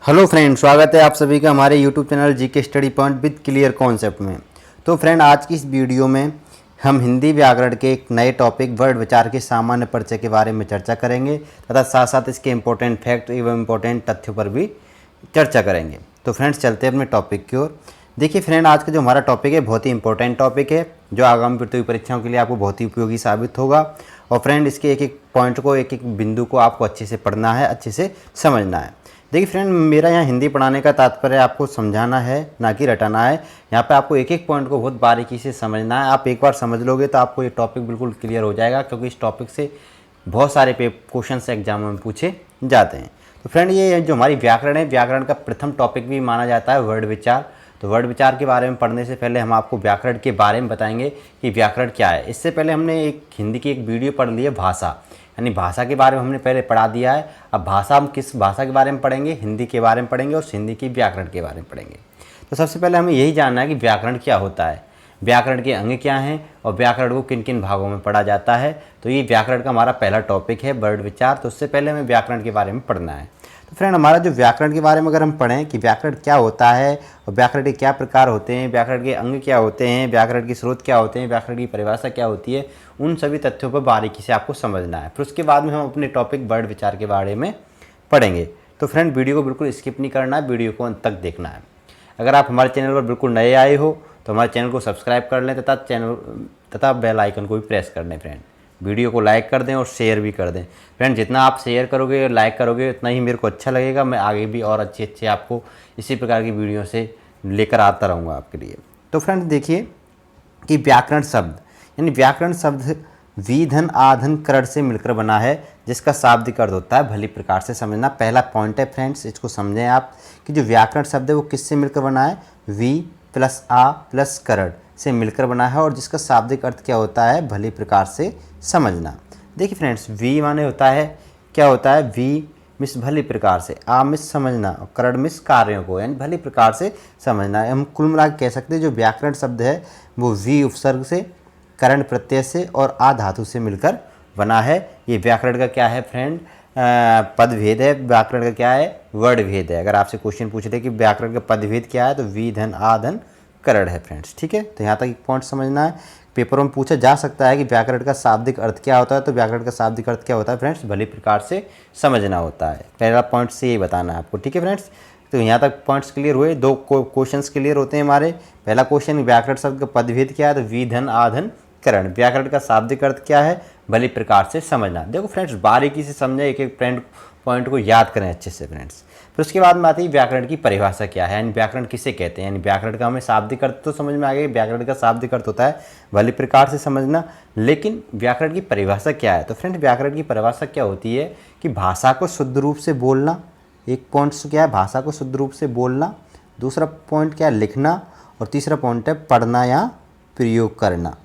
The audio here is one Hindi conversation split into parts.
हेलो फ्रेंड, स्वागत है आप सभी का हमारे YouTube channel GK study point with clear concept में। तो फ्रेंड, आज की इस वीडियो में हम हिंदी व्याकरण के एक नए टॉपिक वर्ड विचार के सामान्य परिचय के बारे में चर्चा करेंगे तथा साथ साथ इसके इम्पोर्टेंट फैक्ट एवं इम्पोर्टेंट तथ्यों पर भी चर्चा करेंगे। तो फ्रेंड्स, चलते हैं अपने टॉपिक की ओर। देखिए फ्रेंड, आज का जो हमारा टॉपिक है बहुत ही इंपॉर्टेंट टॉपिक है जो आगामी प्रतियोगी परीक्षाओं के लिए आपको बहुत ही उपयोगी साबित होगा। और फ्रेंड, इसके एक एक पॉइंट को, एक एक बिंदु को आपको अच्छे से पढ़ना है, अच्छे से समझना है। देखिए फ्रेंड, मेरा यहाँ हिंदी पढ़ाने का तात्पर्य आपको समझाना है, ना कि रटाना है। यहाँ पे आपको एक एक पॉइंट को बहुत बारीकी से समझना है। आप एक बार समझ लोगे तो आपको ये टॉपिक बिल्कुल क्लियर हो जाएगा, क्योंकि इस टॉपिक से बहुत सारे क्वेश्चन एग्जाम में पूछे जाते हैं। तो फ्रेंड, ये जो हमारी व्याकरण है, व्याकरण का प्रथम टॉपिक भी माना जाता है वर्ड विचार। तो वर्ड विचार के बारे में पढ़ने से पहले हम आपको व्याकरण के बारे में बताएंगे कि व्याकरण क्या है। इससे पहले हमने एक हिंदी की एक वीडियो पढ़ ली है भाषा, यानी भाषा के बारे में हमने पहले पढ़ा दिया है। अब भाषा, हम किस भाषा के बारे में पढ़ेंगे? हिंदी के बारे में पढ़ेंगे और हिंदी की व्याकरण के बारे में पढ़ेंगे। तो सबसे पहले हमें यही जानना है कि व्याकरण क्या होता है, व्याकरण के अंग क्या हैं और व्याकरण को किन किन भागों में पढ़ा जाता है। तो ये व्याकरण का हमारा पहला टॉपिक है, वर्ड विचार। तो उससे पहले हमें व्याकरण के बारे में पढ़ना है। तो फ्रेंड, हमारा जो व्याकरण के बारे में अगर हम पढ़ें कि व्याकरण क्या होता है और व्याकरण के क्या प्रकार होते हैं, व्याकरण के अंग क्या होते हैं, व्याकरण के स्रोत क्या होते हैं, व्याकरण की परिभाषा क्या होती है, उन सभी तथ्यों पर बारीकी से आपको समझना है। फिर उसके बाद में हम अपने टॉपिक वर्ड विचार के बारे में पढ़ेंगे। तो फ्रेंड, वीडियो को बिल्कुल स्किप नहीं करना है, वीडियो को अंत तक देखना है। अगर आप हमारे चैनल पर बिल्कुल नए आए हो तो हमारे चैनल को सब्सक्राइब कर लें तथा बेल आइकन को भी प्रेस कर लें। फ्रेंड, वीडियो को लाइक कर दें और शेयर भी कर दें। फ्रेंड, जितना आप शेयर करोगे और लाइक करोगे उतना ही मेरे को अच्छा लगेगा। मैं आगे भी और अच्छे आपको इसी प्रकार की वीडियो से लेकर आता रहूँगा आपके लिए। तो फ्रेंड, देखिए कि व्याकरण शब्द, यानी व्याकरण शब्द विधन आधन करण से मिलकर बना है, जिसका शाब्दिक अर्थ होता है भली प्रकार से समझना। पहला पॉइंट है फ्रेंड्स, इसको समझें आप कि जो व्याकरण शब्द है वो किससे मिलकर बना है? वी प्लस आ प्लस करण से मिलकर बना है, और जिसका शाब्दिक अर्थ क्या होता है? भली प्रकार से समझना। देखिए फ्रेंड्स, वी माने होता है, क्या होता है? वी मिस भली प्रकार से, आ मिस समझना और करण मिस कार्यों को, यानी भली प्रकार से समझना। हम कुल मिला के कह सकते हैं जो व्याकरण शब्द है वो वी उपसर्ग से, करण प्रत्यय से और आ धातु से मिलकर बना है। ये व्याकरण का क्या है फ्रेंड? पदभेद है। व्याकरण का क्या है? वर्ड भेद है। अगर आपसे क्वेश्चन पूछ रहे कि व्याकरण का पदभेद क्या है, तो वी धन आ धन करण है फ्रेंड्स। ठीक है, तो यहाँ तक एक पॉइंट समझना है। पेपरों में पूछा जा सकता है कि व्याकरण का शाब्दिक अर्थ क्या होता है, तो व्याकरण का शाब्दिक अर्थ क्या होता है फ्रेंड्स? भली प्रकार से समझना होता है। पहला पॉइंट से ये बताना है आपको। ठीक है फ्रेंड्स, तो यहाँ तक पॉइंट्स क्लियर हुए। दो क्वेश्चंस क्लियर होते हैं हमारे। पहला क्वेश्चन, व्याकरण शब्द का पदभेद क्या है, तो वी धन आधन करण। व्याकरण का शाब्दिक अर्थ क्या है? भली प्रकार से समझना। देखो फ्रेंड्स, बारीकी से समझे, एक एक फ्रेंड पॉइंट को याद करें अच्छे से फ्रेंड्स। फिर उसके बाद में आती है व्याकरण की परिभाषा क्या है, यानी व्याकरण किसे कहते हैं। यानी व्याकरण का हमें शाब्दिक अर्थ तो समझ में आ गया, व्याकरण का शाब्दिक अर्थ होता है भली प्रकार से समझना। लेकिन व्याकरण की परिभाषा क्या है? तो फ्रेंड, व्याकरण की परिभाषा क्या होती है कि भाषा को शुद्ध रूप से बोलना। एक पॉइंट क्या है? भाषा को शुद्ध रूप से बोलना। दूसरा पॉइंट क्या है? लिखना। और तीसरा पॉइंट है पढ़ना या प्रयोग करना।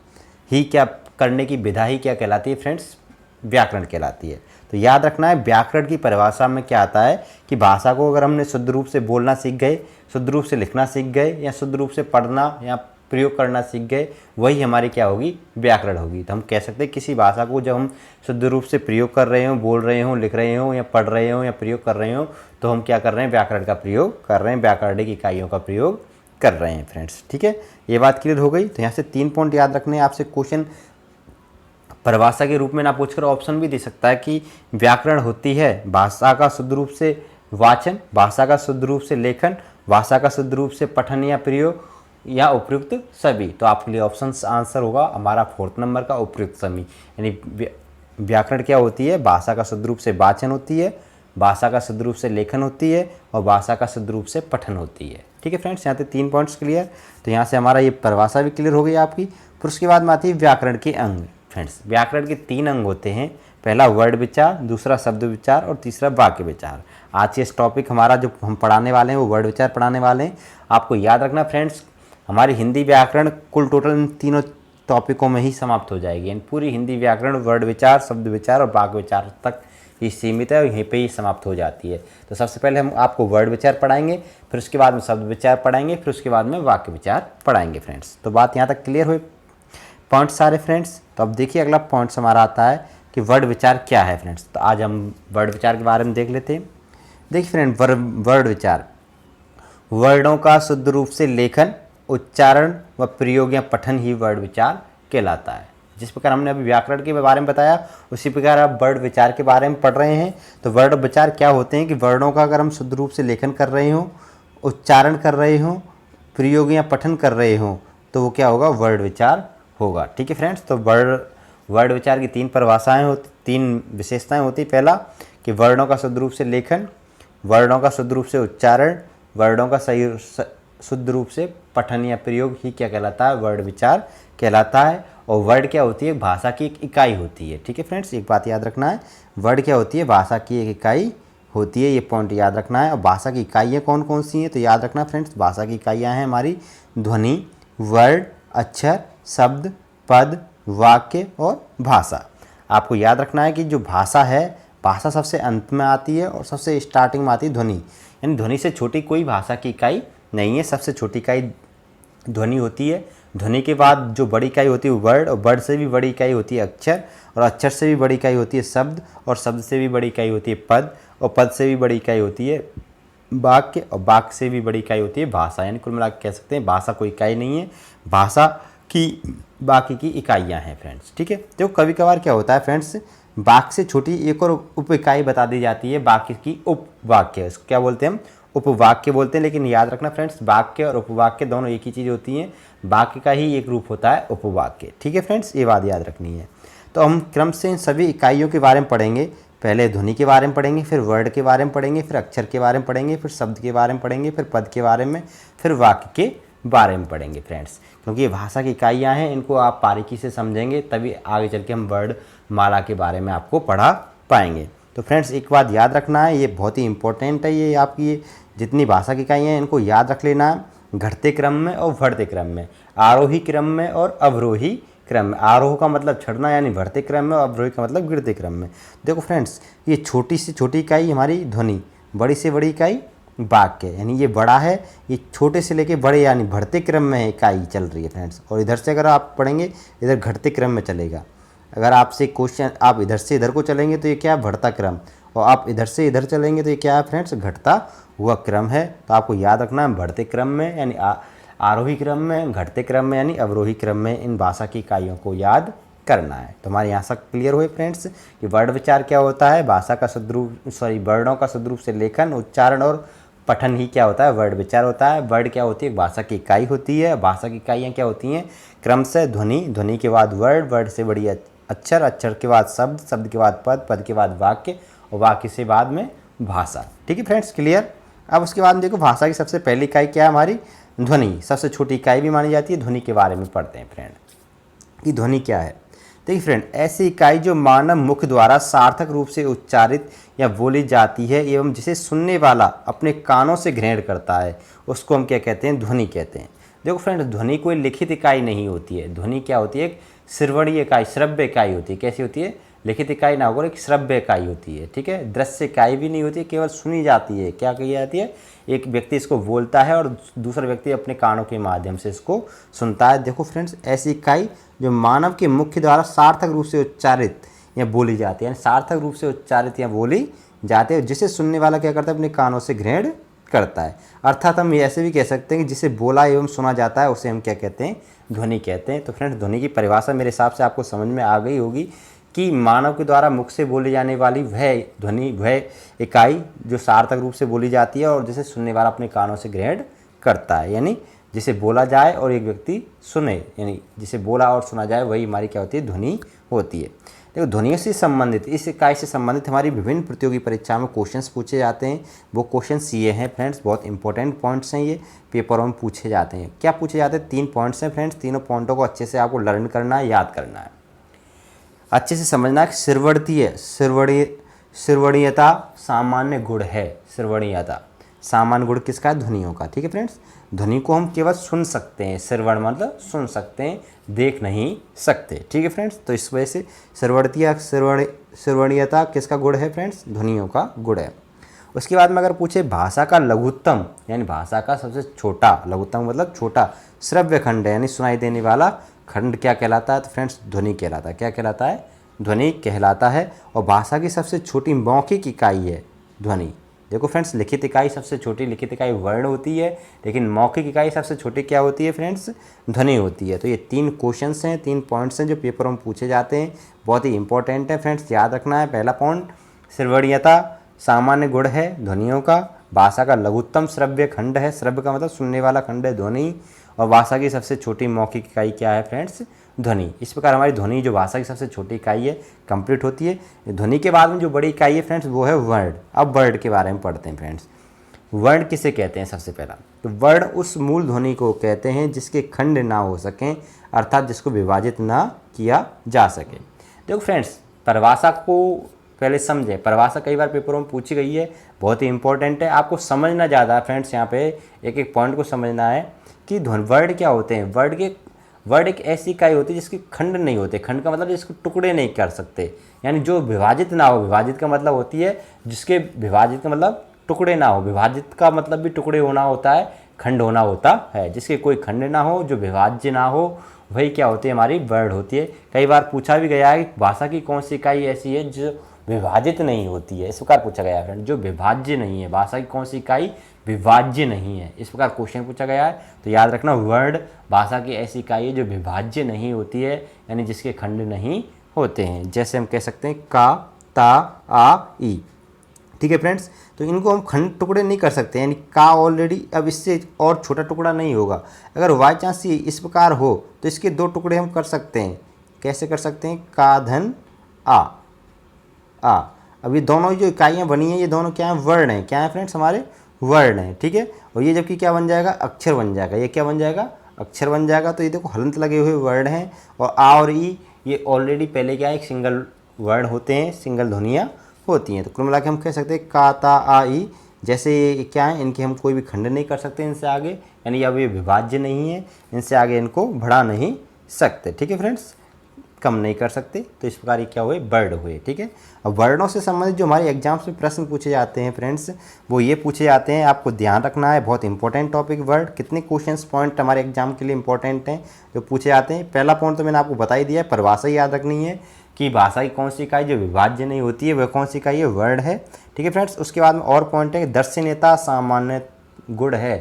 ही क्या करने की विधा ही क्या कहलाती है फ्रेंड्स? व्याकरण कहलाती है। तो याद रखना है, व्याकरण की परिभाषा में क्या आता है कि भाषा को अगर हमने शुद्ध रूप से बोलना सीख गए, शुद्ध रूप से लिखना सीख गए, या शुद्ध रूप से पढ़ना या प्रयोग करना सीख गए, वही हमारी क्या होगी? व्याकरण होगी। तो हम कह सकते हैं किसी भाषा को जब हम शुद्ध रूप से प्रयोग कर रहे हों, बोल रहे हों, लिख रहे हों, या पढ़ रहे हों, या प्रयोग कर रहे हों, तो हम क्या कर रहे हैं? व्याकरण का प्रयोग कर रहे हैं, व्याकरणिक इकाइयों का प्रयोग कर रहे हैं फ्रेंड्स। ठीक है, ये बात क्लियर हो गई। तो यहाँ से 3 पॉइंट याद रखने हैं। आपसे क्वेश्चन परिभाषा के रूप में ना पूछकर ऑप्शन भी दे सकता है कि व्याकरण होती है भाषा का शुद्ध रूप से वाचन, भाषा का शुद्ध रूप से लेखन, भाषा का शुद्ध रूप से पठन या प्रयोग, या उपयुक्त सभी। तो आपके लिए ऑप्शन आंसर होगा हमारा 4th नंबर का उपयुक्त सभी। यानी व्याकरण क्या होती है? भाषा का शुद्ध रूप से वाचन होती है, भाषा का शुद्ध रूप से लेखन होती है, और भाषा का शुद्ध रूप से पठन होती है। ठीक है फ्रेंड्स, यहाँ पे 3 पॉइंट्स क्लियर। तो यहाँ से हमारा ये परिभाषा भी क्लियर हो गई आपकी। फिर उसके बाद में आती है व्याकरण के अंग। फ्रेंड्स, व्याकरण के 3 अंग होते हैं। पहला वर्ड विचार, दूसरा शब्द विचार और तीसरा वाक्य विचार। आज के इस टॉपिक हमारा जो हम पढ़ाने वाले हैं वो वर्ड विचार पढ़ाने वाले हैं। आपको याद रखना फ्रेंड्स, हमारी हिंदी व्याकरण कुल टोटल इन तीनों टॉपिकों में ही समाप्त हो जाएगी। यानी पूरी हिंदी व्याकरण वर्ड विचार, शब्द विचार और वाक्य विचार तक ही सीमित है और यहीं पे ही समाप्त हो जाती है। तो सबसे पहले हम आपको वर्ड विचार पढ़ाएंगे, फिर उसके बाद में शब्द विचार पढ़ाएंगे, फिर उसके बाद में वाक्य विचार पढ़ाएंगे फ्रेंड्स। तो बात यहाँ तक क्लियर हुई पॉइंट सारे फ्रेंड्स। तो अब देखिए अगला पॉइंट्स हमारा आता है कि वर्ड विचार क्या है फ्रेंड्स। तो आज हम वर्ड विचार के बारे में देख लेते हैं। देखिए फ्रेंड, वर्ड विचार, वर्णों का शुद्ध रूप से लेखन, उच्चारण व प्रयोग या पठन ही वर्ड विचार कहलाता है। जिस प्रकार हमने अभी व्याकरण के बारे में बताया, उसी प्रकार आप वर्ड विचार के बारे में पढ़ रहे हैं। तो वर्ड विचार क्या होते हैं कि वर्णों का अगर हम शुद्ध रूप से लेखन कर रहे हों, उच्चारण कर रहे हों, प्रयोग या पठन कर रहे हों, तो वो क्या होगा, वर्ड विचार होगा। ठीक है फ्रेंड्स, तो वर्ड विचार की तीन परिभाषाएं होती, तीन विशेषताएं होती। पहला कि वर्णों का शुद्ध रूप से लेखन, वर्णों का शुद्ध रूप से उच्चारण, वर्णों का सही शुद्ध रूप से पठन या प्रयोग ही क्या कहलाता है, वर्ड विचार कहलाता है। और वर्ड क्या होती है, भाषा की एक इकाई होती है। ठीक है फ्रेंड्स, एक बात याद रखना है, वर्ड क्या होती है, भाषा की एक इकाई होती है, ये पॉइंट याद रखना है। और भाषा की इकाइयाँ कौन कौन सी हैं, तो याद रखना फ्रेंड्स, भाषा की इकाइयाँ हैं हमारी ध्वनि, वर्ड, अक्षर, शब्द, पद, वाक्य और भाषा। आपको याद रखना है कि जो भाषा है, भाषा सबसे अंत में आती है और सबसे स्टार्टिंग में आती है ध्वनि, यानी ध्वनि से छोटी कोई भाषा की इकाई नहीं है, सबसे छोटी इकाई ध्वनि होती है। ध्वनि के बाद जो बड़ी इकाई होती है वर्ड, और वर्ड से भी बड़ी इकाई होती है अक्षर, और अक्षर से भी बड़ी इकाई होती है शब्द, और शब्द से भी बड़ी इकाई होती है पद, और पद से भी बड़ी इकाई होती है वाक्य, और वाक्य से भी बड़ी इकाई होती है भाषा। यानी कुल मिलाकर कह सकते हैं भाषा कोई इकाई नहीं है, भाषा की बाकी की इकाइयाँ हैं फ्रेंड्स। ठीक है, तो कभी कभार क्या होता है फ्रेंड्स, वाक्य से छोटी एक और उप इकाई बता दी जाती है, वाक्य की उपवाक्य, इसको क्या बोलते हैं हम, उपवाक्य बोलते हैं। लेकिन याद रखना फ्रेंड्स, वाक्य और उपवाक्य दोनों एक ही चीज़ होती हैं, वाक्य का ही एक रूप होता है उपवाक्य। ठीक है फ्रेंड्स, ये बात याद रखनी है। तो हम क्रम से इन सभी इकाइयों के बारे में पढ़ेंगे। पहले ध्वनि के बारे में पढ़ेंगे, फिर वर्ड के बारे में पढ़ेंगे, फिर अक्षर के बारे में पढ़ेंगे, फिर शब्द के बारे में पढ़ेंगे, फिर पद के बारे में, फिर वाक्य के बारे में पढ़ेंगे फ्रेंड्स। क्योंकि ये भाषा की इकाइयाँ हैं, इनको आप बारीकी से समझेंगे तभी आगे चल के हम वर्ड माला के बारे में आपको पढ़ा पाएंगे। तो फ्रेंड्स, एक बात याद रखना है, ये बहुत ही इंपॉर्टेंट है, ये आपकी ये जितनी भाषा की इकाइयाँ हैं इनको याद रख लेना है, घटते क्रम में और बढ़ते क्रम में, आरोही क्रम में और अवरोही क्रम में। आरोह का मतलब चढ़ना यानी बढ़ते क्रम में, और अवरोही का मतलब गिरते क्रम में। देखो फ्रेंड्स, ये छोटी से छोटी इकाई हमारी ध्वनि, बड़ी से बड़ी इकाई वाक्य, यानी ये बड़ा है, ये छोटे से लेके बड़े यानी बढ़ते क्रम में इकाई चल रही है फ्रेंड्स। और इधर से अगर आप पढ़ेंगे, इधर घटते क्रम में चलेगा। अगर आपसे क्वेश्चन, आप इधर से इधर को चलेंगे तो ये क्या है, बढ़ता क्रम, और आप इधर से इधर चलेंगे तो ये क्या है फ्रेंड्स, घटता हुआ क्रम है। तो आपको याद रखना है, बढ़ते क्रम में यानी आरोही क्रम में, घटते क्रम में यानी अवरोही क्रम में इन भाषा की इकाइयों को याद करना है। तो हमारे यहाँ से क्लियर हुए फ्रेंड्स कि वर्ड विचार क्या होता है, भाषा का शुद्ध रूप, वर्णों का शुद्ध रूप से लेखन, उच्चारण और पठन ही क्या होता है, वर्ड विचार होता है। वर्ड क्या होती है, भाषा की इकाई होती है। भाषा की इकाइयाँ क्या होती हैं, क्रम से ध्वनि, ध्वनि के बाद वर्ड, वर्ड से बड़ी अक्षर, अक्षर के बाद शब्द, शब्द के बाद पद, पद के बाद वाक्य, और वाक्य से बाद में भाषा। ठीक है फ्रेंड्स, क्लियर। अब उसके बाद देखो, भाषा की सबसे पहली इकाई क्या है हमारी, ध्वनि, सबसे छोटी इकाई भी मानी जाती है। ध्वनि के बारे में पढ़ते हैं फ्रेंड कि ध्वनि क्या है। देखिए फ्रेंड, ऐसी इकाई जो मानव मुख द्वारा सार्थक रूप से उच्चारित या बोली जाती है एवं जिसे सुनने वाला अपने कानों से ग्रहण करता है, उसको हम क्या कहते हैं, ध्वनि कहते हैं। देखो फ्रेंड, ध्वनि कोई लिखित इकाई नहीं होती है। ध्वनि क्या होती है, एक श्रवणीय इकाई, श्रव्य इकाई होती है। कैसी होती है, लिखित इकाई ना होकर एक श्रव्य इकाई होती है। ठीक है, दृश्य इकाई भी नहीं होती है, केवल सुनी जाती है। क्या कही जाती है, एक व्यक्ति इसको बोलता है और दूसरा व्यक्ति अपने कानों के माध्यम से इसको सुनता है। देखो फ्रेंड्स, ऐसी इकाई जो मानव के मुख द्वारा सार्थक रूप से उच्चारित या बोली जाती है, यानी सार्थक रूप से उच्चारित या बोली जाती है, जिसे सुनने वाला क्या करता है, अपने कानों से ग्रहण करता है। अर्थात हम ऐसे भी कह सकते हैं कि जिसे बोला एवं सुना जाता है उसे हम क्या कहते हैं, ध्वनि कहते हैं। तो फ्रेंड्स, ध्वनि की परिभाषा मेरे हिसाब से आपको समझ में आ गई होगी कि मानव के द्वारा मुख से बोली जाने वाली वह ध्वनि, वह इकाई जो सार्थक रूप से बोली जाती है और जिसे सुनने वाला अपने कानों से ग्रहण करता है, यानी जिसे बोला जाए और एक व्यक्ति सुने, यानी जिसे बोला और सुना जाए वही हमारी क्या होती है, ध्वनि होती है। देखो, ध्वनियों से संबंधित, इस इकाई से संबंधित हमारी विभिन्न प्रतियोगी परीक्षाओं में क्वेश्चंस पूछे जाते हैं। वो क्वेश्चंस ये हैं फ्रेंड्स, बहुत इंपॉर्टेंट पॉइंट्स हैं, ये पेपरों में पूछे जाते हैं। क्या पूछे जाते हैं, 3 पॉइंट्स हैं फ्रेंड्स। तीनों पॉइंटों को अच्छे से आपको लर्न करना है, याद करना है, अच्छे से समझना है। श्रवणीयता सामान्य गुण है। श्रवणीयता सामान्य गुण किसका है, ध्वनियों का। ठीक है फ्रेंड्स, ध्वनि को हम केवल सुन सकते हैं, श्रवण मतलब सुन सकते हैं, देख नहीं सकते। ठीक है फ्रेंड्स, तो इस वजह से श्रवणीयता किसका गुण है फ्रेंड्स, ध्वनियों का गुण है। उसके बाद में अगर पूछे भाषा का लघुत्तम, यानी भाषा का सबसे छोटा, लघुत्तम मतलब छोटा श्रव्य खंड है, यानी सुनाई देने वाला खंड क्या कहलाता है, तो फ्रेंड्स ध्वनि कहलाता है। क्या कहलाता है, ध्वनि कहलाता है। और भाषा की सबसे छोटी मौखिक इकाई है ध्वनि। देखो फ्रेंड्स, लिखित इकाई सबसे छोटी लिखित इकाई वर्ण होती है, लेकिन मौखिक इकाई सबसे छोटी क्या होती है फ्रेंड्स, ध्वनि होती है। तो ये 3 क्वेश्चंस हैं, 3 पॉइंट्स हैं जो पेपर में पूछे जाते हैं, बहुत ही इंपॉर्टेंट है फ्रेंड्स, याद रखना है। पहला पॉइंट, श्रवणीयता सामान्य गुण है ध्वनियों का। भाषा का लघुत्तम श्रव्य खंड है, श्रव्य का मतलब सुनने वाला खंड है ध्वनि। और भाषा की सबसे छोटी मौखिक इकाई क्या है फ्रेंड्स, ध्वनि। इस प्रकार हमारी ध्वनि जो भाषा की सबसे छोटी इकाई है कंप्लीट होती है। ध्वनि के बाद में जो बड़ी इकाई है फ्रेंड्स वो है वर्ण। अब वर्ण के बारे में पढ़ते हैं फ्रेंड्स। वर्ण किसे कहते हैं? सबसे पहला तो वर्ण उस मूल ध्वनि को कहते हैं जिसके खंड ना हो सकें, अर्थात जिसको विभाजित ना किया जा सके। देखो फ्रेंड्स, परिभाषा को पहले समझें। परिभाषा कई बार पेपरों में पूछी गई है, बहुत ही इंपॉर्टेंट है, आपको समझना ज़्यादा है फ्रेंड्स। यहाँ पे एक एक पॉइंट को समझना है कि वर्ण क्या होते हैं। वर्ण एक ऐसी इकाई होती है जिसके खंड नहीं होते। खंड का मतलब जिसको टुकड़े नहीं कर सकते, यानी जो विभाजित ना हो। विभाजित का मतलब होती है जिसके, विभाजित का मतलब टुकड़े ना हो। विभाजित का मतलब भी टुकड़े होना होता है, खंड होना होता है। जिसके कोई खंड ना हो, जो विभाज्य ना हो, वही क्या होती है, हमारी वर्ण होती है। कई बार पूछा भी गया है कि भाषा की कौन सी इकाई ऐसी है जो विभाजित नहीं होती है। इस प्रकार पूछा गया है फ्रेंड, जो विभाज्य नहीं है। भाषा की कौन सी इकाई विभाज्य नहीं है, इस प्रकार क्वेश्चन पूछा गया है। तो याद रखना, वर्ण भाषा की ऐसी इकाई है जो विभाज्य नहीं होती है, यानी जिसके खंड नहीं होते हैं। जैसे हम कह सकते हैं का, ता, आ, ई। ठीक है फ्रेंड्स, तो इनको हम खंड टुकड़े नहीं कर सकते, यानी का ऑलरेडी अब इससे और छोटा टुकड़ा नहीं होगा। अगर बाई चांस ये इस प्रकार हो तो इसके 2 टुकड़े हम कर सकते हैं। कैसे कर सकते हैं? का धन आ। अब ये दोनों जो इकाइयाँ बनी हैं ये दोनों क्या हैं? वर्ण हैं। क्या है फ्रेंड्स? हमारे वर्ण है। ठीक है, और ये जबकि क्या बन जाएगा? अक्षर बन जाएगा। ये क्या बन जाएगा? अक्षर बन जाएगा। तो ये देखो हलंत लगे हुए वर्ण हैं, और आ और ई ये ऑलरेडी पहले क्या है, एक सिंगल वर्ण होते हैं, सिंगल ध्वनियाँ होती हैं। तो कुल मिला के हम कह सकते हैं का, ता, आ, ई। जैसे ये क्या है, इनके हम कोई भी खंड नहीं कर सकते इनसे आगे, यानी अब ये विभाज्य नहीं है, इनसे आगे इनको बढ़ा नहीं सकते। ठीक है फ्रेंड्स, कम नहीं कर सकते। तो इस प्रकार ये क्या हुए? वर्ण हुए। ठीक है, अब वर्णों से संबंधित जो हमारे एग्जाम्स में प्रश्न पूछे जाते हैं फ्रेंड्स, वो ये पूछे जाते हैं, आपको ध्यान रखना है, बहुत इंपॉर्टेंट टॉपिक वर्ण। कितने क्वेश्चंस पॉइंट हमारे एग्जाम के लिए इंपॉर्टेंट हैं जो पूछे जाते हैं? पहला पॉइंट तो मैंने आपको बता ही दिया है, परिभाषा याद रखनी है कि भाषा की कौन सी इकाई जो विभाज्य नहीं होती है, वह कौन सी इकाई है? वर्ण है। ठीक है फ्रेंड्स, उसके बाद में और पॉइंट है, दर्शनीयता सामान्य गुण है,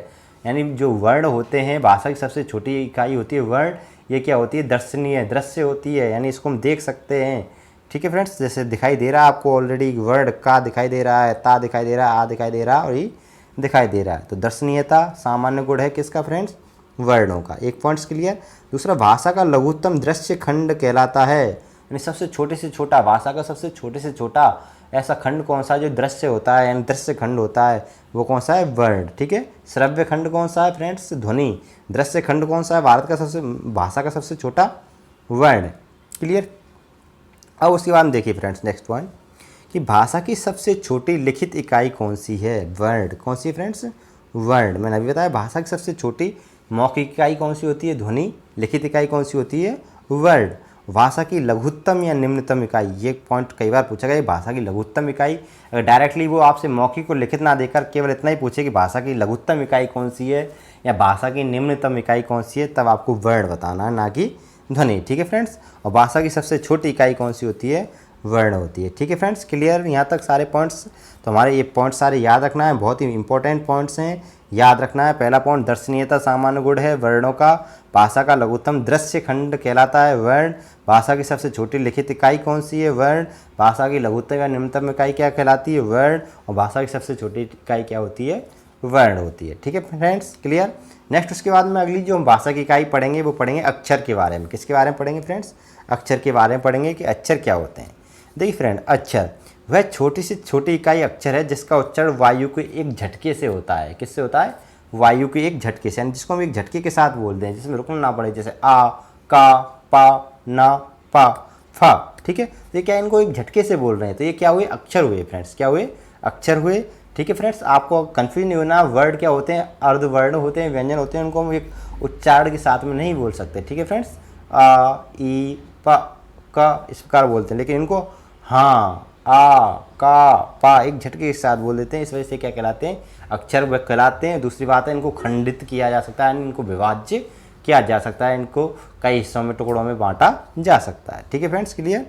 यानी जो वर्ण होते हैं, भाषा की सबसे छोटी इकाई होती है वर्ण। ये क्या होती है? दर्शनीय, दृश्य होती है, यानी इसको हम देख सकते हैं। ठीक है फ्रेंड्स, जैसे दिखाई दे रहा है आपको ऑलरेडी, वर्ण का दिखाई दे रहा है, ता दिखाई दे रहा है, आ दिखाई दे रहा है, और ये दिखाई दे रहा है। तो दर्शनीयता सामान्य गुण है किसका फ्रेंड्स? वर्णों का। एक पॉइंट्स क्लियर। दूसरा, भाषा का लघुत्तम दृश्य खंड कहलाता है, यानी सबसे छोटे से छोटा, भाषा का सबसे छोटे से छोटा ऐसा खंड कौन सा जो दृश्य होता है, यानी दृश्य खंड होता है, वो कौन सा है? वर्ण। ठीक है, श्रव्य खंड कौन सा है फ्रेंड्स? ध्वनि। दृश्य खंड कौन सा है? भाषा का सबसे छोटा वर्ण। क्लियर। अब उसके बाद देखिए फ्रेंड्स, नेक्स्ट पॉइंट कि भाषा की सबसे छोटी लिखित इकाई कौन सी है? वर्ण। कौन सी है फ्रेंड्स? वर्ण। मैंने अभी बताया, भाषा की सबसे छोटी मौखिक इकाई कौन सी होती है? ध्वनि। लिखित इकाई कौन सी होती है? वर्ण। भाषा की लघुत्तम या निम्नतम इकाई, ये पॉइंट कई बार पूछा गया। भाषा की लघुत्तम इकाई, अगर डायरेक्टली वो आपसे मौखिक और लिखित ना देकर केवल इतना ही पूछे कि भाषा की लघुत्तम इकाई कौन सी है या भाषा की निम्नतम इकाई कौन सी है, तब आपको वर्ण बताना है, ना कि ध्वनि। ठीक है फ्रेंड्स, और भाषा की सबसे छोटी इकाई कौन सी होती है? वर्ण होती है। ठीक है फ्रेंड्स, क्लियर यहाँ तक सारे पॉइंट्स? तो हमारे ये पॉइंट्स सारे याद रखना है, बहुत ही इंपॉर्टेंट पॉइंट्स हैं, याद रखना है। पहला पॉइंट, दर्शनीयता सामान्य गुण है वर्णों का। भाषा का लघुत्तम दृश्य खंड कहलाता है वर्ण। भाषा की सबसे छोटी लिखित इकाई कौन सी है? वर्ण। भाषा की लघुत्तम या निम्नतम इकाई क्या कहलाती है? वर्ण। और भाषा की सबसे छोटी इकाई क्या होती है? वर्ण होती है। ठीक है फ्रेंड्स, क्लियर। नेक्स्ट उसके बाद में अगली जो हम भाषा की इकाई पढ़ेंगे वो पढ़ेंगे अक्षर के बारे में। किसके बारे में पढ़ेंगे फ्रेंड्स? अक्षर के बारे में पढ़ेंगे कि अक्षर क्या होते हैं। देखिए फ्रेंड, अक्षर वह छोटी से छोटी इकाई अक्षर है जिसका उच्चारण वायु के एक झटके से होता है। किससे होता है? वायु के एक झटके से, यानी जिसको हम एक झटके के साथ बोलते हैं, जिसमें रुकना ना पड़े, जैसे आ, का, पा, ना, पा, फा। ठीक है, तो ये क्या, इनको एक झटके से बोल रहे हैं, तो ये क्या हुए? अक्षर हुए फ्रेंड्स। क्या हुए? अक्षर हुए। ठीक है फ्रेंड्स, आपको कंफ्यूज नहीं होना, वर्ड क्या होते हैं? अर्धवर्ण होते हैं, व्यंजन होते हैं, उनको हम एक उच्चारण के साथ में नहीं बोल सकते। ठीक है फ्रेंड्स, आ, ई, प, का इस प्रकार बोलते हैं, लेकिन इनको हाँ, आ, का, पा एक झटके के साथ बोल देते हैं। इस वजह से क्या कहलाते हैं? अक्षर व कहलाते हैं। दूसरी बात है, इनको खंडित किया जा सकता है, इनको विभाज्य किया जा सकता है, इनको कई हिस्सों में, टुकड़ों में बांटा जा सकता है। ठीक है फ्रेंड्स, क्लियर।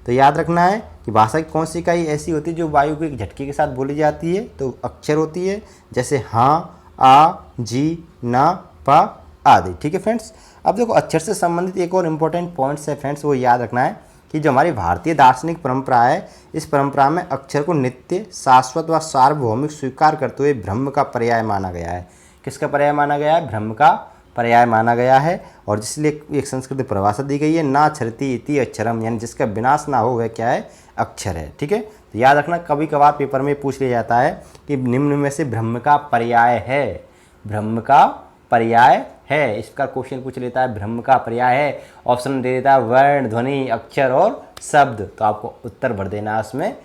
तो याद रखना है कि भाषा की कौन सी इकाई ऐसी होती है जो वायु के एक झटके के साथ बोली जाती है, तो अक्षर होती है, जैसे हाँ, आ, जी, ना, पा आदि। ठीक है फ्रेंड्स। अब देखो अक्षर से संबंधित एक और इम्पोर्टेंट पॉइंट्स है फ्रेंड्स, वो याद रखना है कि जो हमारी भारतीय दार्शनिक परंपरा है, इस परंपरा में अक्षर को नित्य, शाश्वत व सार्वभौमिक स्वीकार करते हुए ब्रह्म का पर्याय माना गया है। किसका पर्याय माना गया है? ब्रह्म का पर्याय माना गया है। और जिसलिए एक संस्कृत परिभाषा दी गई है, ना क्षरति इति अक्षरम, यानी जिसका विनाश ना हो वह क्या है? अक्षर है। ठीक है, तो याद रखना, कभी कभार पेपर में पूछ लिया जाता है कि निम्न में से ब्रह्म का पर्याय है, ब्रह्म का पर्याय है, इसका क्वेश्चन पूछ लेता है ब्रह्म का पर्याय है, ऑप्शन दे देता है वर्ण, ध्वनि, अक्षर और शब्द, तो आपको उत्तर भर देना है उसमें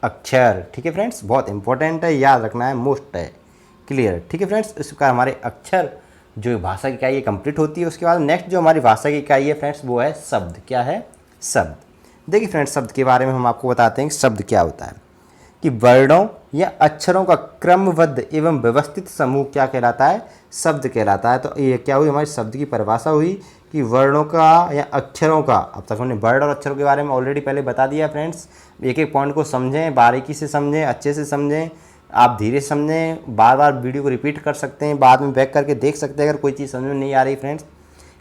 अक्षर। ठीक है फ्रेंड्स, बहुत इंपॉर्टेंट है, याद रखना है, मोस्ट है, क्लियर। ठीक है फ्रेंड्स, इस प्रकार हमारे अक्षर जो भाषा की इकाई है कंप्लीट होती है। उसके बाद नेक्स्ट जो हमारी भाषा की इकाई है फ्रेंड्स, वो है शब्द। क्या है? शब्द। देखिए फ्रेंड्स, शब्द के बारे में हम आपको बताते हैं कि शब्द क्या होता है, कि वर्णों या अक्षरों का क्रमबद्ध एवं व्यवस्थित समूह क्या कहलाता है? शब्द कहलाता है। तो ये क्या हुई? हमारी शब्द की परिभाषा हुई कि वर्णों का या अक्षरों का, अब तक हमने वर्ण और अक्षरों के बारे में ऑलरेडी पहले बता दिया फ्रेंड्स। एक एक पॉइंट को समझें, बारीकी से समझें, अच्छे से समझें, आप धीरे समझें, बार बार वीडियो को रिपीट कर सकते हैं, बाद में बैक करके देख सकते हैं अगर कोई चीज़ समझ में नहीं आ रही फ्रेंड्स।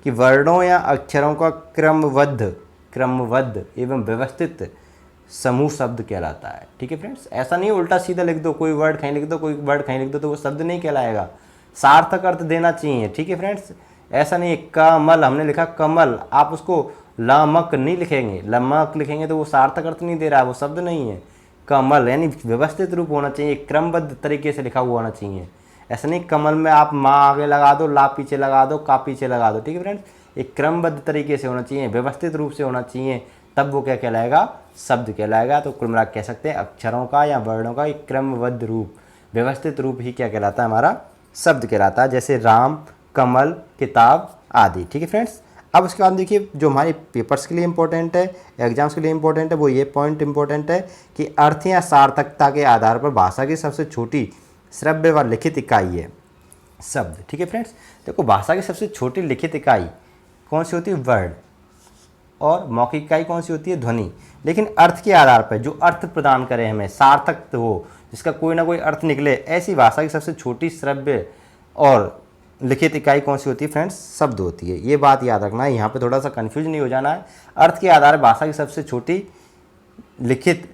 कि वर्णों या अक्षरों का क्रमबद्ध एवं व्यवस्थित समूह शब्द कहलाता है। ठीक है फ्रेंड्स, ऐसा नहीं उल्टा सीधा लिख दो, कोई वर्ड कहीं लिख दो, कोई वर्ड कहीं लिख दो, तो वो शब्द नहीं कहलाएगा, सार्थक अर्थ देना चाहिए। ठीक है फ्रेंड्स, ऐसा नहीं कमल हमने लिखा कमल, आप उसको लमक नहीं लिखेंगे, लमक लिखेंगे तो वो सार्थक अर्थ नहीं दे रहा है, वो शब्द नहीं है। कमल यानी व्यवस्थित रूप होना चाहिए, क्रमबद्ध तरीके से लिखा हुआ होना चाहिए। ऐसा नहीं कमल में आप माँ आगे लगा दो, ला पीछे लगा दो, का पीछे लगा दो। ठीक है फ्रेंड्स, एक क्रमबद्ध तरीके से होना चाहिए, व्यवस्थित रूप से होना चाहिए, तब वो क्या कहलाएगा? शब्द कहलाएगा। तो कुल मिला कह सकते हैं अक्षरों का या वर्णों का एक क्रमबद्ध रूप, व्यवस्थित रूप ही क्या कहलाता है? हमारा शब्द कहलाता है, जैसे राम, कमल, किताब आदि। ठीक है फ्रेंड्स। अब उसके बाद देखिए, जो हमारे पेपर्स के लिए इंपॉर्टेंट है, एग्जाम्स के लिए इंपॉर्टेंट है, वो ये पॉइंट इंपॉर्टेंट है कि अर्थ या सार्थकता के आधार पर भाषा की सबसे छोटी श्रव्य व लिखित इकाई है शब्द। ठीक है फ्रेंड्स, देखो भाषा की सबसे छोटी लिखित इकाई कौन सी होती है? वर्ड। और मौखिक इकाई कौन सी होती है? ध्वनि। लेकिन अर्थ के आधार पर जो अर्थ प्रदान करे, हमें सार्थक हो, जिसका कोई ना कोई अर्थ निकले, ऐसी भाषा की सबसे छोटी श्रव्य और लिखित इकाई कौन सी होती है फ्रेंड्स? शब्द होती है। ये बात याद रखना है, यहाँ पे थोड़ा सा कंफ्यूज नहीं हो जाना है। अर्थ के आधार पर भाषा की सबसे छोटी लिखित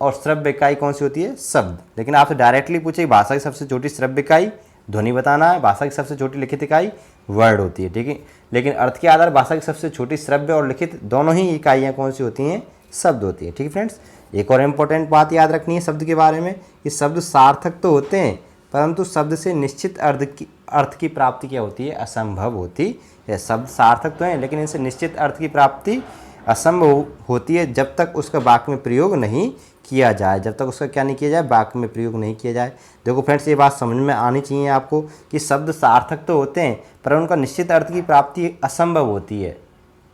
और श्रव्य इकाई कौन सी होती है? शब्द। लेकिन आपसे डायरेक्टली पूछे भाषा की सबसे छोटी श्रव्य इकाई, ध्वनि बताना है, भाषा की सबसे छोटी लिखित इकाई वर्ड होती है। ठीक है, लेकिन अर्थ के आधार भाषा की सबसे छोटी श्रव्य और लिखित दोनों ही इकाइयाँ कौन सी होती हैं? शब्द होती है। ठीक है फ्रेंड्स, एक और इम्पोर्टेंट बात याद रखनी है शब्द के बारे में कि शब्द सार्थक तो होते हैं, परंतु शब्द से निश्चित अर्थ की प्राप्ति क्या होती है? असंभव होती है। शब्द सार्थक तो हैं, लेकिन इनसे निश्चित अर्थ की प्राप्ति असंभव होती है जब तक उसका वाक्य में प्रयोग नहीं किया जाए, जब तक उसका क्या नहीं किया जाए? वाक्य में प्रयोग नहीं किया जाए। देखो फ्रेंड्स, ये बात समझ में आनी चाहिए आपको कि शब्द सार्थक तो होते हैं, पर उनका निश्चित अर्थ की प्राप्ति असंभव होती है।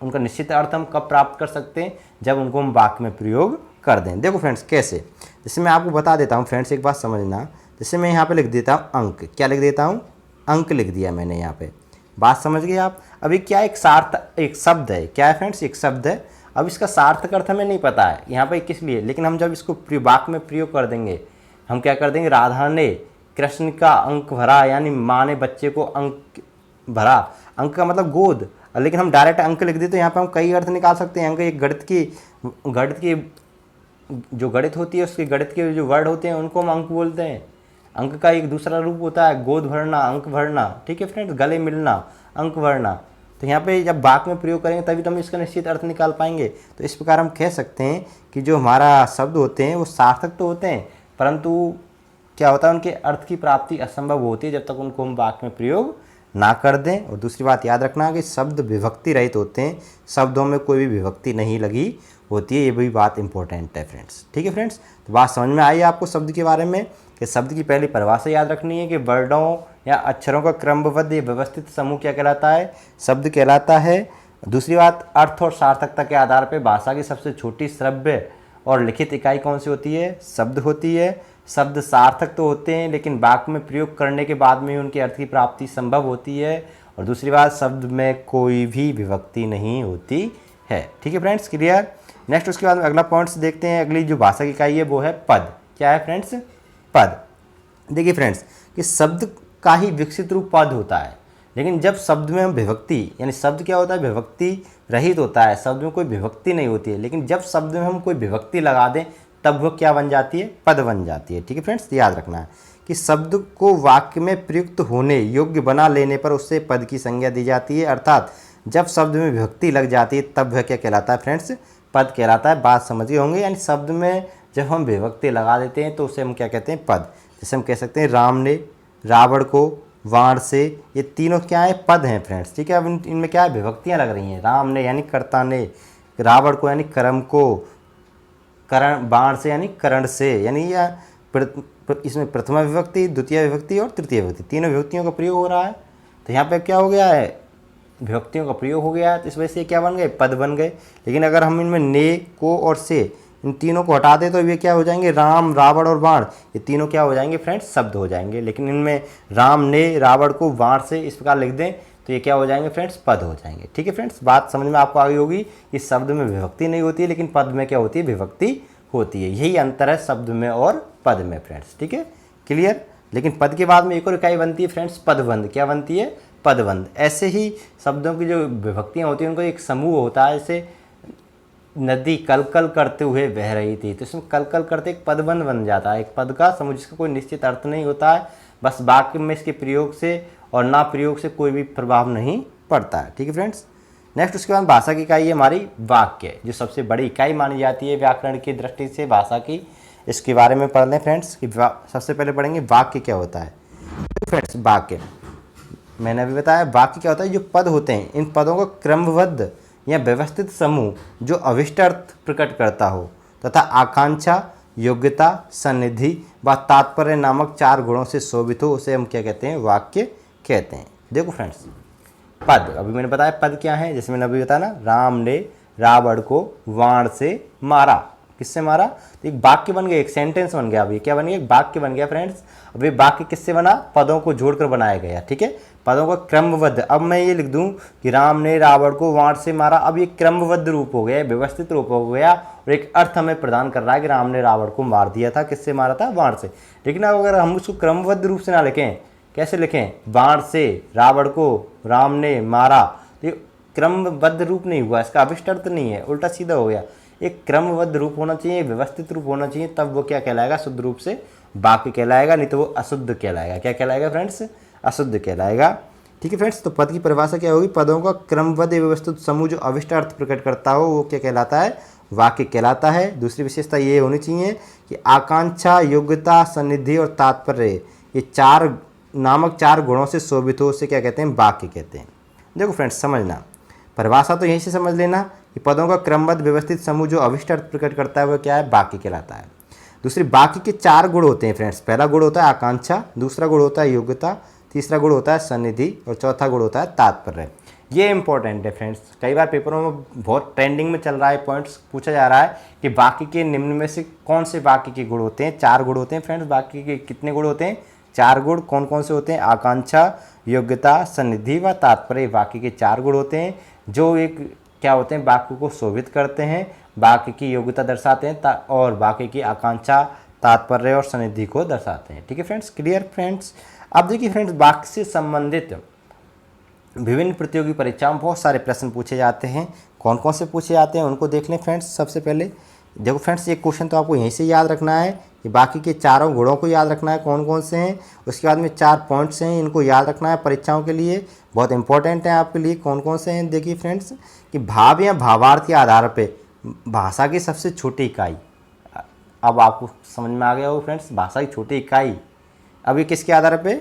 उनका निश्चित अर्थ हम कब प्राप्त कर सकते हैं? जब उनको हम वाक्य में प्रयोग कर दें। देखो फ्रेंड्स कैसे, जैसे मैं आपको बता देता हूँ फ्रेंड्स, एक बात समझना। जैसे मैं यहाँ पे लिख देता हूँ अंक, क्या लिख देता हूँ? अंक लिख दिया मैंने यहाँ पे, बात समझ गए आप? अभी क्या एक शब्द है, क्या है फ्रेंड्स? एक शब्द है। अब इसका सार्थक अर्थ हमें नहीं पता है यहाँ पे किस लिए, लेकिन हम जब इसको वाक्य में प्रयोग कर देंगे, हम क्या कर देंगे? राधा ने कृष्ण का अंक भरा, यानी माँ ने बच्चे को अंक भरा। अंक का मतलब गोद, लेकिन हम डायरेक्ट अंक लिख देते तो यहाँ पे हम कई अर्थ निकाल सकते हैं। अंक एक गणित की जो गणित होती है, उसके गणित के जो वर्ड होते हैं उनको हम अंक बोलते हैं। अंक का एक दूसरा रूप होता है गोद भरना, अंक भरना। ठीक है फ्रेंड्स, गले मिलना, अंक भरना। तो यहाँ पे जब वाक्य में प्रयोग करेंगे तभी तो हम इसका निश्चित अर्थ निकाल पाएंगे। तो इस प्रकार हम कह सकते हैं कि जो हमारा शब्द होते हैं वो सार्थक तो होते हैं, परंतु क्या होता है? उनके अर्थ की प्राप्ति असंभव होती है जब तक उनको हम वाक्य में प्रयोग ना कर दें। और दूसरी बात याद रखना कि शब्द विभक्ति रहित होते हैं, शब्दों में कोई भी विभक्ति नहीं लगी होती है, ये भी बात इंपॉर्टेंट है फ्रेंड्स। ठीक है फ्रेंड्स, तो बात समझ में आई आपको शब्द के बारे में कि शब्द की पहली परिभाषा याद रखनी है कि वर्णों या अक्षरों का क्रमबद्ध या व्यवस्थित समूह क्या कहलाता है? शब्द कहलाता है। दूसरी बात, अर्थ और सार्थकता के आधार पर भाषा की सबसे छोटी श्रव्य और लिखित इकाई कौन सी होती है? शब्द होती है। शब्द सार्थक तो होते हैं, लेकिन वाक्य में प्रयोग करने के बाद में उनके अर्थ की प्राप्ति संभव होती है। और दूसरी बात, शब्द में कोई भी विभक्ति नहीं होती है। ठीक है फ्रेंड्स, क्लियर? नेक्स्ट उसके बाद में अगला पॉइंट्स देखते हैं। अगली जो भाषा की इकाई है वो है पद। क्या है फ्रेंड्स? पद। देखिए फ्रेंड्स कि शब्द का ही विकसित रूप पद होता है, लेकिन जब शब्द में हम विभक्ति, यानी शब्द क्या होता है? विभक्ति रहित होता है, शब्द में कोई विभक्ति नहीं होती है, लेकिन जब शब्द में हम कोई विभक्ति लगा दें तब वो क्या बन जाती है? पद बन जाती है। ठीक है फ्रेंड्स, याद रखना है कि शब्द को वाक्य में प्रयुक्त होने योग्य बना लेने पर उससे पद की संज्ञा दी जाती है, अर्थात जब शब्द में विभक्ति लग जाती है तब वह क्या कहलाता है फ्रेंड्स? पद कहलाता है। बात समझ गए होंगे, यानी शब्द में जब हम विभक्ति लगा देते हैं तो उसे हम क्या कहते हैं? पद। जैसे हम कह सकते हैं राम ने रावण को वाण से, ये तीनों क्या है? पद हैं फ्रेंड्स। ठीक है, अब इनमें क्या है? विभक्तियाँ लग रही हैं। राम ने यानी कर्ता ने, रावण को यानी कर्म को, करण, बाण से यानी करण से, यानी इसमें प्रथमा विभक्ति, द्वितीय विभक्ति और तृतीय विभक्ति, तीनों विभक्तियों का प्रयोग हो रहा है। तो यहाँ पे क्या हो गया है? विभक्तियों का प्रयोग हो गया है, तो इस वजह से क्या बन गए? पद बन गए। लेकिन अगर हम इनमें ने, को और से, इन तीनों को हटा दें तो ये क्या हो जाएंगे? राम, रावण और बाण, ये तीनों क्या हो जाएंगे फ्रेंड्स? शब्द हो जाएंगे। लेकिन इनमें राम ने रावण को वाण से इस प्रकार लिख दें तो ये क्या हो जाएंगे फ्रेंड्स? पद हो जाएंगे। ठीक है फ्रेंड्स, बात समझ में आपको आ गई होगी कि शब्द में विभक्ति नहीं होती है, लेकिन पद में क्या होती है? विभक्ति होती है। यही अंतर है शब्द में और पद में फ्रेंड्स। ठीक है, क्लियर। लेकिन पद के बाद में एक और इकाई बनती है फ्रेंड्स, पदबंध। क्या बनती है? पदबंध। ऐसे ही शब्दों की जो विभक्तियाँ होती हैं उनको एक समूह होता है। जैसे नदी कल कल करते हुए बह रही थी, तो इसमें कल कल करते एक पदबंध बन जाता है, एक पद का समूह जिसका कोई निश्चित अर्थ नहीं होता है, बस वाक्य में इसके प्रयोग से और ना प्रयोग से कोई भी प्रभाव नहीं पड़ता है। ठीक है फ्रेंड्स, नेक्स्ट उसके बाद भाषा की इकाई है हमारी वाक्य, जो सबसे बड़ी इकाई मानी जाती है व्याकरण की दृष्टि से भाषा की। इसके बारे में पढ़ लें फ्रेंड्स कि सबसे पहले पढ़ेंगे वाक्य क्या होता है। फ्रेंड्स वाक्य मैंने अभी बताया, वाक्य क्या होता है? जो पद होते हैं, इन पदों का क्रमबद्ध या व्यवस्थित समूह जो अभिष्ट अर्थ प्रकट करता हो तथा आकांक्षा, योग्यता, सन्निधि व तात्पर्य नामक 4 गुणों से शोभित हो, उसे हम क्या कहते हैं? वाक्य कहते हैं। देखो फ्रेंड्स, पद, अभी मैंने बताया पद क्या है, जैसे मैंने अभी बताया ना, राम ने रावण को वाण से मारा। किससे मारा? तो एक वाक्य बन गया, एक सेंटेंस बन गया। अभी क्या बन गया? एक वाक्य बन गया फ्रेंड्स। अभी वाक्य किससे बना? पदों को जोड़कर बनाया गया। ठीक है, पदों का क्रमबद्ध। अब मैं ये लिख दूं कि राम ने रावण को वाण से मारा, अब ये क्रमबद्ध रूप हो गया, व्यवस्थित रूप हो गया और एक अर्थ हमें प्रदान कर रहा है कि राम ने रावण को मार दिया था। किससे मारा था? वाण से। लेकिन अब अगर हम उसको क्रमबद्ध रूप से ना लिखें, कैसे लिखें? वाण से रावण को राम ने मारा, तो क्रमबद्ध रूप नहीं हुआ, इसका अभिष्ट अर्थ नहीं है, उल्टा सीधा हो गया। एक क्रमबद्ध रूप होना चाहिए, व्यवस्थित रूप होना चाहिए, तब वो क्या कहलाएगा? शुद्ध रूप से वाक्य कहलाएगा, नहीं तो वो अशुद्ध कहलाएगा। क्या कहलाएगा फ्रेंड्स? अशुद्ध कहलाएगा। ठीक है फ्रेंड्स, तो पद की परिभाषा क्या होगी? पदों का क्रमबद्ध व्यवस्थित समूह जो अभिष्ट अर्थ प्रकट करता हो वो क्या कहलाता है? वाक्य कहलाता है। दूसरी विशेषता ये होनी चाहिए कि आकांक्षा, योग्यता, सन्निधि और तात्पर्य, ये 4 गुणों से शोभित हो, उसे क्या कहते हैं? वाक्य कहते हैं। देखो फ्रेंड्स, समझना, परिभाषा तो यहीं से समझ लेना कि पदों का क्रमबद्ध व्यवस्थित समूह जो अभिष्ट अर्थ प्रकट करता है वो क्या है? वाक्य कहलाता है। दूसरी, वाक्य के 4 गुण होते हैं फ्रेंड्स। पहला गुण होता है आकांक्षा, दूसरा गुण होता है योग्यता, तीसरा गुण होता है सन्निधि और चौथा गुण होता है तात्पर्य। ये इंपॉर्टेंट है फ्रेंड्स, कई बार पेपरों में बहुत ट्रेंडिंग में चल रहा है, पॉइंट्स पूछा जा रहा है कि वाक्य के निम्न में से कौन से वाक्य के गुण होते हैं? 4 गुण होते हैं फ्रेंड्स। वाक्य के कितने गुण होते हैं? 4 गुण। कौन कौन से होते हैं? आकांक्षा, योग्यता, सन्निधि व तात्पर्य। वाक्य के 4 गुण होते हैं जो एक क्या होते हैं? वाक्य को शोभित करते हैं, वाक्य की योग्यता दर्शाते हैं और वाक्य की आकांक्षा, तात्पर्य और सन्निधि को दर्शाते हैं। ठीक है फ्रेंड्स, क्लियर फ्रेंड्स। अब देखिए फ्रेंड्स, वाक्य से संबंधित विभिन्न प्रतियोगी परीक्षाओं में बहुत सारे प्रश्न पूछे जाते हैं। कौन कौन से पूछे जाते हैं उनको देख लें फ्रेंड्स। सबसे पहले देखो फ्रेंड्स, एक क्वेश्चन तो आपको यहीं से याद रखना है कि बाकी के 4 गुणों को याद रखना है, कौन कौन से हैं। उसके बाद में 4 पॉइंट्स हैं, इनको याद रखना है परीक्षाओं के लिए, बहुत इंपॉर्टेंट है आपके लिए। कौन कौन से हैं? देखिए फ्रेंड्स कि भाव या भावार्थ के आधार पर भाषा की सबसे छोटी इकाई। अब आपको समझ में आ गया हो फ्रेंड्स, भाषा की छोटी इकाई। अब ये किसके आधार पे?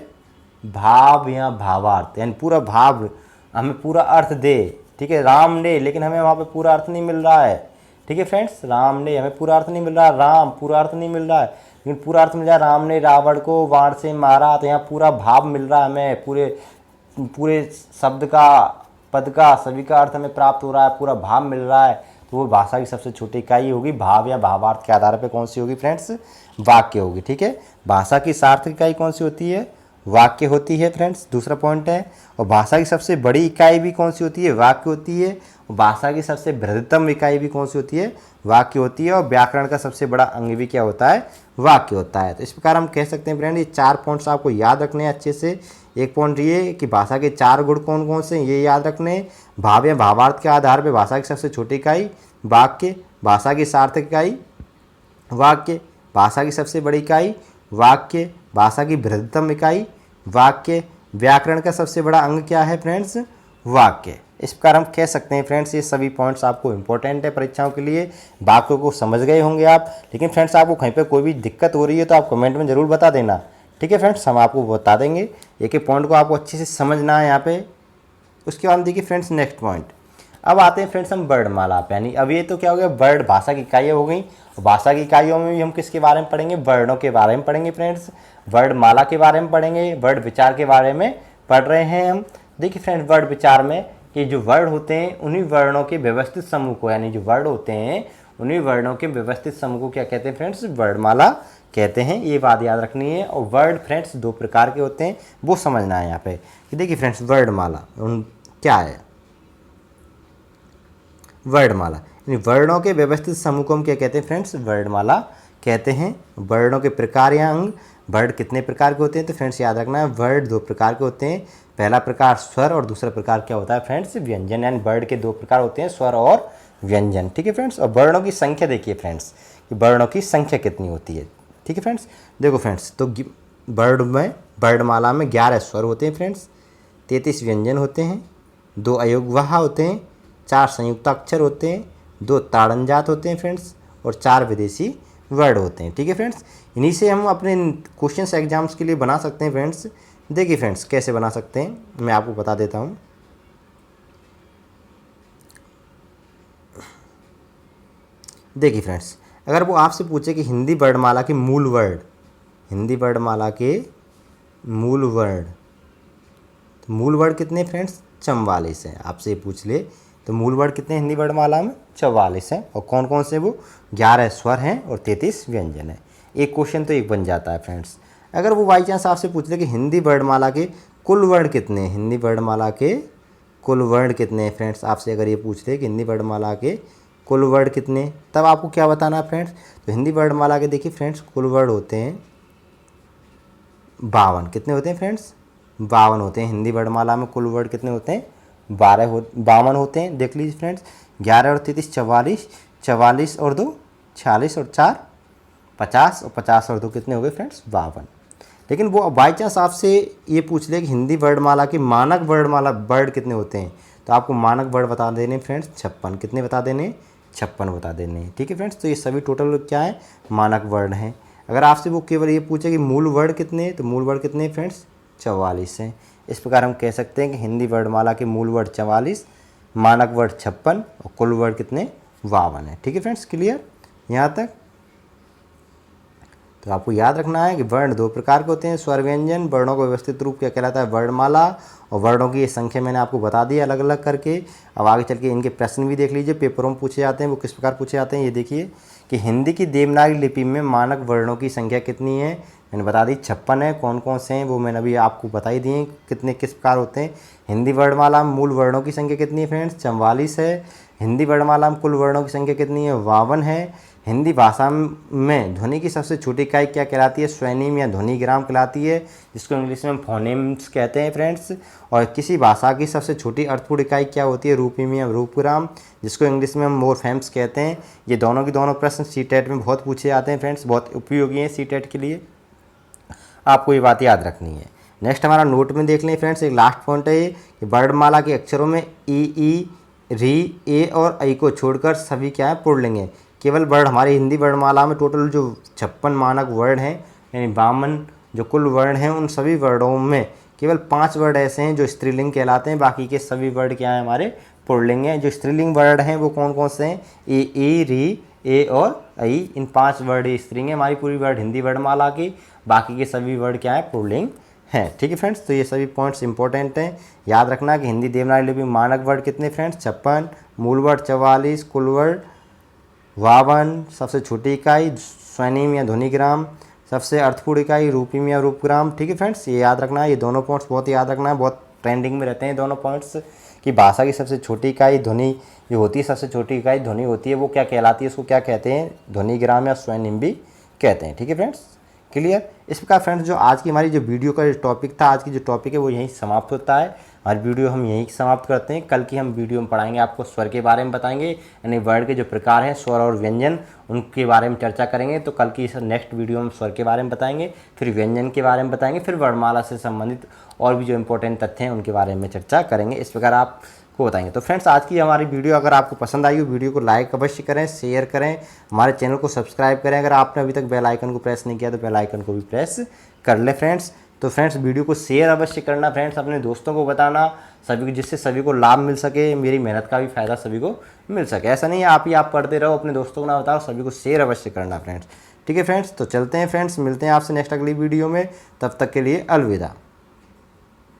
भाव या भावार्थ, यानी पूरा भाव हमें पूरा अर्थ दे। ठीक है, राम ने, लेकिन हमें वहाँ पे पूरा अर्थ नहीं मिल रहा है। ठीक है फ्रेंड्स, राम ने, हमें पूरा अर्थ नहीं मिल रहा, राम पूरा अर्थ नहीं मिल रहा है, लेकिन पूरा अर्थ मिल रहा है राम ने रावण को वाण से मारा, तो यहाँ पूरा भाव मिल रहा है हमें, पूरे शब्द का, पद का, सभी का अर्थ हमें प्राप्त हो रहा है, पूरा भाव मिल रहा है। तो वो भाषा की सबसे छोटी इकाई होगी। भाव या भावार्थ के आधार पर कौन सी होगी फ्रेंड्स? वाक्य होगी। ठीक है, भाषा की सार्थक इकाई कौन सी होती है? वाक्य होती है फ्रेंड्स, दूसरा पॉइंट है। और भाषा की सबसे बड़ी इकाई भी कौन सी होती है? वाक्य होती है। और भाषा की सबसे बृहत्तम इकाई भी कौन सी होती है? वाक्य होती है। और व्याकरण का सबसे बड़ा अंग भी क्या होता है? वाक्य होता है। तो इस प्रकार हम कह सकते हैं फ्रेंड, ये 4 पॉइंट्स आपको याद रखने हैं अच्छे से। एक पॉइंट ये कि भाषा के 4 गुण कौन कौन से हैं, ये याद रखने। भाव या भावार्थ के आधार पर भाषा की सबसे छोटी इकाई वाक्य, भाषा की सार्थक इकाई वाक्य, भाषा की सबसे बड़ी इकाई वाक्य, भाषा की बृहत्तम इकाई वाक्य, व्याकरण का सबसे बड़ा अंग क्या है फ्रेंड्स? वाक्य। इस प्रकार हम कह सकते हैं फ्रेंड्स, ये सभी पॉइंट्स आपको इंपॉर्टेंट है परीक्षाओं के लिए। वाक्यों को समझ गए होंगे आप। लेकिन फ्रेंड्स आपको कहीं पे कोई भी दिक्कत हो रही है तो आप कमेंट में ज़रूर बता देना, ठीक है फ्रेंड्स, हम आपको बता देंगे। एक एक पॉइंट को आपको अच्छे से समझना है यहाँ पे। उसके बाद देखिए फ्रेंड्स नेक्स्ट पॉइंट, अब आते हैं फ्रेंड्स हम वर्णमाला पे। यानी अब ये तो क्या हो गया, वर्ड भाषा की इकाइयाँ हो गई। और भाषा की इकाइयों में भी हम किसके बारे में पढ़ेंगे? वर्णों के बारे में पढ़ेंगे फ्रेंड्स। वर्णमाला के बारे में पढ़ेंगे, वर्ड विचार के बारे में पढ़ रहे हैं हम। देखिए फ्रेंड्स, वर्ड विचार में कि जो वर्ड होते हैं उन्हीं वर्णों के व्यवस्थित समूह को, यानी जो वर्ड होते हैं उन्हीं वर्णों के व्यवस्थित समूह को क्या कहते हैं फ्रेंड्स? वर्णमाला कहते हैं। ये बात याद रखनी है। और वर्ड फ्रेंड्स 2 प्रकार के होते हैं, वो समझना है यहाँ पे। देखिए फ्रेंड्स, वर्णमाला क्या है? वर्णमाला यानी वर्णों के व्यवस्थित समूह को हम क्या कहते हैं फ्रेंड्स? वर्णमाला कहते हैं। वर्णों के प्रकार या अंग, वर्ड कितने प्रकार के होते हैं? तो फ्रेंड्स याद रखना है, वर्ड 2 प्रकार के होते हैं। पहला प्रकार स्वर और दूसरा प्रकार क्या होता है फ्रेंड्स? व्यंजन। यानी वर्ड के 2 प्रकार होते हैं, स्वर और व्यंजन, ठीक है फ्रेंड्स। और वर्णों की संख्या देखिए फ्रेंड्स कि वर्णों की संख्या कितनी होती है, ठीक है फ्रेंड्स। देखो फ्रेंड्स, तो वर्णमाला में 11 स्वर होते हैं फ्रेंड्स, 33 व्यंजन होते हैं, 2 अयोगवाह होते हैं, 4 संयुक्त अक्षर होते हैं, 2 ताड़नजात होते हैं फ्रेंड्स, और 4 विदेशी वर्ड होते हैं, ठीक है फ्रेंड्स। इन्हीं से हम अपने क्वेश्चंस एग्जाम्स के लिए बना सकते हैं फ्रेंड्स। देखिए फ्रेंड्स कैसे बना सकते हैं, मैं आपको बता देता हूँ। देखिए फ्रेंड्स, अगर वो आपसे पूछे कि हिंदी वर्णमाला के मूल वर्ड, हिंदी वर्णमाला के मूल वर्ड, तो मूल वर्ड कितने फ्रेंड्स? 44 हैं। आपसे पूछ ले तो मूल वर्ड कितने हिंदी वर्णमाला में? 44 हैं। और कौन कौन से? वो 11 स्वर हैं और 33 व्यंजन है। एक क्वेश्चन तो एक बन जाता है फ्रेंड्स। अगर वो बाई चांस आपसे पूछ ले कि हिंदी वर्णमाला के कुल वर्ण कितने हैं, हिंदी वर्णमाला के कुल वर्ण कितने हैं फ्रेंड्स, आपसे अगर ये पूछ ले कि हिंदी वर्णमाला के कुल वर्ण कितने, तब आपको क्या बताना है फ्रेंड्स? तो हिंदी वर्णमाला के देखिए फ्रेंड्स कुल वर्ण होते हैं 52। कितने होते हैं फ्रेंड्स? 52 होते हैं। हिंदी वर्णमाला में कुल वर्ण कितने होते हैं? 52 होते हैं। देख लीजिए फ्रेंड्स, 11 और 33 44, 44 और 2 46 और 4 50, और 50 और 2 कितने हो गए फ्रेंड्स? 52। लेकिन वो बाई चांस आपसे ये पूछ ले कि हिंदी वर्णमाला की मानक वर्णमाला वर्ड कितने होते हैं, तो आपको मानक वर्ड बता देने फ्रेंड्स 56। कितने बता देने? 56 बता देने, ठीक है फ्रेंड्स। तो ये सभी टोटल क्या है? मानक वर्ण हैं। अगर आपसे वो केवल ये पूछे कि मूल वर्ड कितने, तो मूल वर्ड कितने फ्रेंड्स? 44 हैं। इस प्रकार हम कह सकते हैं कि हिंदी वर्णमाला के मूल वर्ड 44, मानक वर्ड 56 और कुल वर्ड कितने? 52 है, ठीक है फ्रेंड्स। क्लियर यहाँ तक? तो आपको याद रखना है कि वर्ण 2 प्रकार के होते हैं, स्वर व्यंजन। वर्णों का व्यवस्थित रूप क्या कहलाता है? वर्णमाला। और वर्णों की ये संख्या मैंने आपको बता दी अलग अलग करके। अब आगे चल के इनके प्रश्न भी देख लीजिए, पेपरों में पूछे जाते हैं। वो किस प्रकार पूछे जाते हैं ये देखिए कि हिंदी की देवनागरी लिपि में मानक वर्णों की संख्या कितनी है? मैंने बता दी 56 है। कौन कौन से हैं वो मैंने अभी आपको बता ही दिए कितने किस प्रकार होते हैं। हिंदी वर्णमाला में मूल वर्णों की संख्या कितनी है फ्रेंड्स? 44 है। हिंदी वर्णमाला में कुल वर्णों की संख्या कितनी है? 52 है। हिंदी भाषा में ध्वनि की सबसे छोटी इकाई क्या कहलाती है? स्वनिम या ध्वनिग्राम कहलाती है, जिसको इंग्लिश में हम फोनेम्स कहते हैं फ्रेंड्स। और किसी भाषा की सबसे छोटी अर्थपूर्ण इकाई क्या होती है? रूपम या रूपग्राम, जिसको इंग्लिश में हम मोरफेम्स कहते हैं। ये दोनों के दोनों प्रश्न सीटेट में बहुत पूछे जाते हैं फ्रेंड्स, बहुत उपयोगी हैं सीटेट के लिए। आपको ये बात याद रखनी है। नेक्स्ट हमारा नोट में देख लें फ्रेंड्स, एक लास्ट पॉइंट है ये कि वर्णमाला के अक्षरों में ई, री, ए और ऐ को छोड़कर सभी क्या है? पुल्लिंग है। केवल वर्ड हमारी हिंदी वर्णमाला में टोटल जो 56 मानक वर्ड हैं, यानी 52 जो कुल वर्ण हैं, उन सभी वर्डों में केवल 5 वर्ड ऐसे हैं जो स्त्रीलिंग कहलाते हैं। बाकी के सभी वर्ड क्या हैं? हमारे पुल्लिंग हैं। जो स्त्रीलिंग वर्ड हैं वो कौन कौन से हैं? ई, री, ए और ऐ। इन 5 वर्ड स्त्रीलिंग है हमारी पूरी वर्ड हिंदी वर्णमाला की। बाकी के सभी वर्ड क्या है? पुल्लिंग हैं, ठीक है फ्रेंड्स। तो ये सभी पॉइंट्स इंपॉर्टेंट हैं। याद रखना कि हिंदी देवनागरी लिपि मानक वर्ड कितने फ्रेंड्स? 56, मूल वर्ड 44, कुल वर्ड 52, सबसे छोटी इकाई स्वनिम या ध्वनिग्राम, सबसे अर्थपूर्ण इकाई रूपी या रूपग्राम। ठीक है फ्रेंड्स, ये याद रखना है, ये दोनों पॉइंट्स बहुत याद रखना है, बहुत ट्रेंडिंग में रहते हैं दोनों पॉइंट्स। कि भाषा की सबसे छोटी इकाई ध्वनि जो होती है, सबसे छोटी इकाई ध्वनि होती है, वो क्या कहलाती है, उसको क्या कहते हैं, ध्वनिग्राम या स्वनिम भी कहते हैं। ठीक है फ्रेंड्स, क्लियर। इस प्रकार फ्रेंड्स जो आज की हमारी जो वीडियो का जो टॉपिक था, आज की जो टॉपिक है वो यहीं समाप्त होता है। हमारी वीडियो हम यहीं समाप्त करते हैं। कल की हम वीडियो में पढ़ाएंगे, आपको स्वर के बारे में बताएंगे, यानी वर्ड के जो प्रकार हैं स्वर और व्यंजन, उनके बारे में चर्चा करेंगे। तो कल की नेक्स्ट वीडियो में स्वर के बारे में बताएंगे, फिर व्यंजन के बारे में बताएंगे, फिर वर्णमाला से संबंधित और भी जो इंपॉर्टेंट तथ्य हैं उनके बारे में चर्चा करेंगे। इस प्रकार आप को बताएंगे। तो फ्रेंड्स आज की हमारी वीडियो अगर आपको पसंद आई हो, वीडियो को लाइक अवश्य करें, शेयर करें, हमारे चैनल को सब्सक्राइब करें। अगर आपने अभी तक बेल आइकन को प्रेस नहीं किया तो बेल आइकन को भी प्रेस कर ले फ्रेंड्स। तो फ्रेंड्स वीडियो को शेयर अवश्य करना फ्रेंड्स, अपने दोस्तों को बताना सभी को, जिससे सभी को लाभ मिल सके, मेरी मेहनत का भी फायदा सभी को मिल सके। ऐसा नहीं है आप ही आप पढ़ते रहो, अपने दोस्तों को ना बताओ, सभी को शेयर अवश्य करना फ्रेंड्स। ठीक है फ्रेंड्स, तो चलते हैं फ्रेंड्स, मिलते हैं आपसे नेक्स्ट अगली वीडियो में, तब तक के लिए अलविदा।